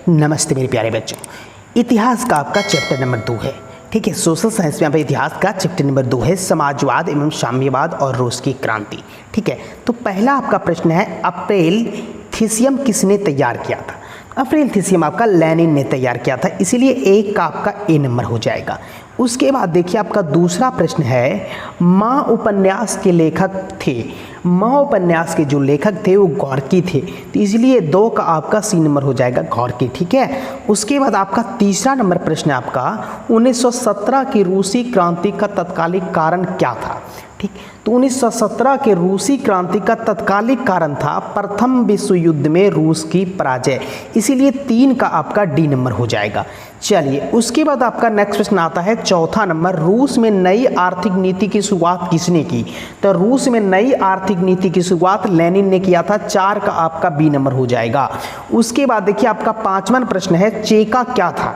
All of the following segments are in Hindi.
नमस्ते मेरे प्यारे बच्चों। इतिहास का आपका चैप्टर नंबर 2 है। ठीक है, सोशल साइंस में यहाँ पे इतिहास का चैप्टर नंबर 2 है, समाजवाद एवं साम्यवाद और रूस की क्रांति। ठीक है, तो पहला आपका प्रश्न है, अप्रैल थीसियम किसने तैयार किया था? अप्रैल थीसियम आपका लेनिन ने तैयार किया था, इसीलिए एक का आपका ए नंबर हो जाएगा। उसके बाद देखिए आपका दूसरा प्रश्न है, माँ उपन्यास के लेखक थे। माँ उपन्यास के जो लेखक थे वो गोर्की थे, तो इसलिए 2 का आपका सी नंबर हो जाएगा, गोर्की। ठीक है, उसके बाद आपका तीसरा नंबर प्रश्न है आपका, 1917 की रूसी क्रांति का तत्कालिक कारण क्या था? ठीक, तो 1917 के रूसी क्रांति का तत्कालिक कारण था प्रथम विश्व युद्ध में रूस की पराजय, इसीलिए 3 का आपका डी नंबर हो जाएगा। चलिए, उसके बाद आपका नेक्स्ट प्रश्न आता है, चौथा नंबर, रूस में नई आर्थिक नीति की शुरुआत किसने की? तो रूस में नई आर्थिक नीति की शुरुआत लेनिन ने किया था, 4 का आपका बी नंबर हो जाएगा। उसके बाद देखिए आपका 5वां प्रश्न है, चेका क्या था?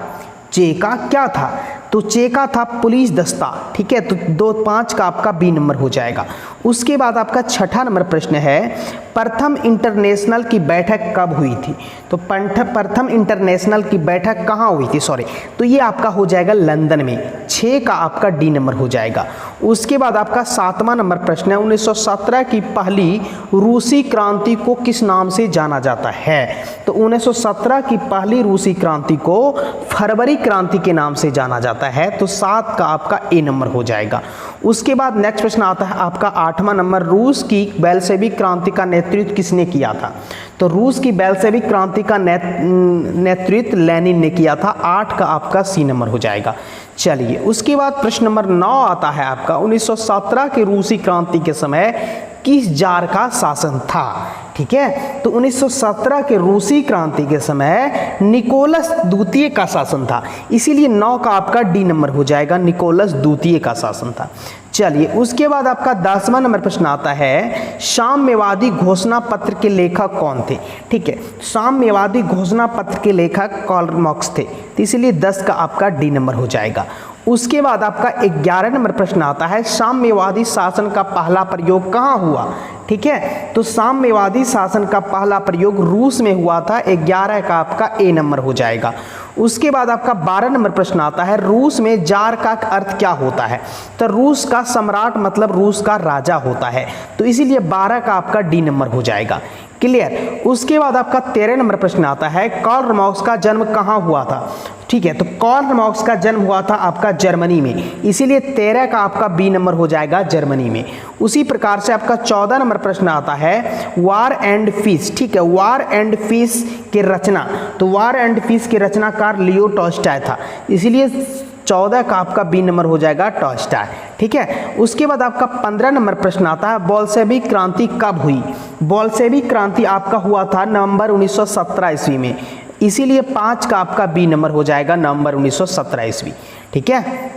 चेका क्या था? तो चेका था पुलिस दस्ता। ठीक है, तो 5 का आपका बी नंबर हो जाएगा। उसके बाद आपका 6ठा नंबर प्रश्न है, प्रथम इंटरनेशनल की बैठक कब हुई थी? तो प्रथम इंटरनेशनल की बैठक कहाँ हुई थी? सॉरी, तो ये आपका हो जाएगा लंदन में, 6 का आपका डी नंबर हो जाएगा। उसके बाद आपका 7वां नंबर प्रश्न है, 1917 की पहली रूसी क्रांति को किस नाम से जाना जाता है? तो 1917 की पहली रूसी क्रांति को फरवरी क्रांति के नाम से जाना जाता है, तो 7 का आपका ए नंबर हो जाएगा। उसके बाद नेक्स्ट प्रश्न आता है आपका 8वां नंबर, रूस की बेल्शेविक क्रांति का नेतृत्व किसने किया था? तो रूस की बेल्शेविक क्रांति का नेतृत्व लेनिन ने किया था, 8 का आपका सी नंबर हो जाएगा। चलिए, उसके बाद प्रश्न नंबर 9 आता है आपका, 1917 के रूसी क्रांति के समय किस जार का शासन था? ठीक है, तो 1917 के रूसी क्रांति के समय निकोलस द्वितीय का शासन था, इसीलिए 9 का आपका डी नंबर हो जाएगा, निकोलस द्वितीय का शासन था। चलिए, उसके बाद आपका 10वां नंबर प्रश्न आता है, साम्यवादी घोषणा पत्र के लेखक कौन थे? ठीक है, साम्यवादी घोषणा पत्र के लेखक कार्ल मार्क्स थे, तो इसीलिए 10 का आपका डी नंबर हो जाएगा। उसके बाद आपका 11 नंबर प्रश्न आता है, साम्यवादी शासन का पहला प्रयोग कहाँ हुआ? ठीक है, तो साम्यवादी शासन का पहला प्रयोग रूस में हुआ था, 11 का आपका ए नंबर हो जाएगा। उसके बाद आपका 12 नंबर प्रश्न आता है, रूस में जार का अर्थ क्या होता है? तो रूस का सम्राट मतलब रूस का राजा होता है, तो इसीलिए 12 का आपका डी नंबर हो जाएगा। क्लियर। उसके बाद आपका 13 नंबर प्रश्न आता है, कार्ल मार्क्स का जन्म कहाँ हुआ था? ठीक है, तो कार्ल मार्क्स का जन्म हुआ था आपका जर्मनी में, इसीलिए 13 का आपका बी नंबर हो जाएगा, जर्मनी में। उसी प्रकार से आपका 14 नंबर प्रश्न आता है, वार एंड पीस। ठीक है, वार एंड पीस की रचना, तो वार एंड पीस के रचनाकार लियो टॉल्स्टॉय था, इसीलिए 14 का आपका बी नंबर हो जाएगा, टॉल्स्टॉय। ठीक है, उसके बाद आपका 15 नंबर प्रश्न आता है, बोल्शेविक क्रांति कब हुई? बोल्शेविक क्रांति आपका हुआ था नवंबर 1917 ईस्वी में, इसीलिए 5 का आपका बी नंबर हो जाएगा, नवंबर 1917 ईस्वी। ठीक है।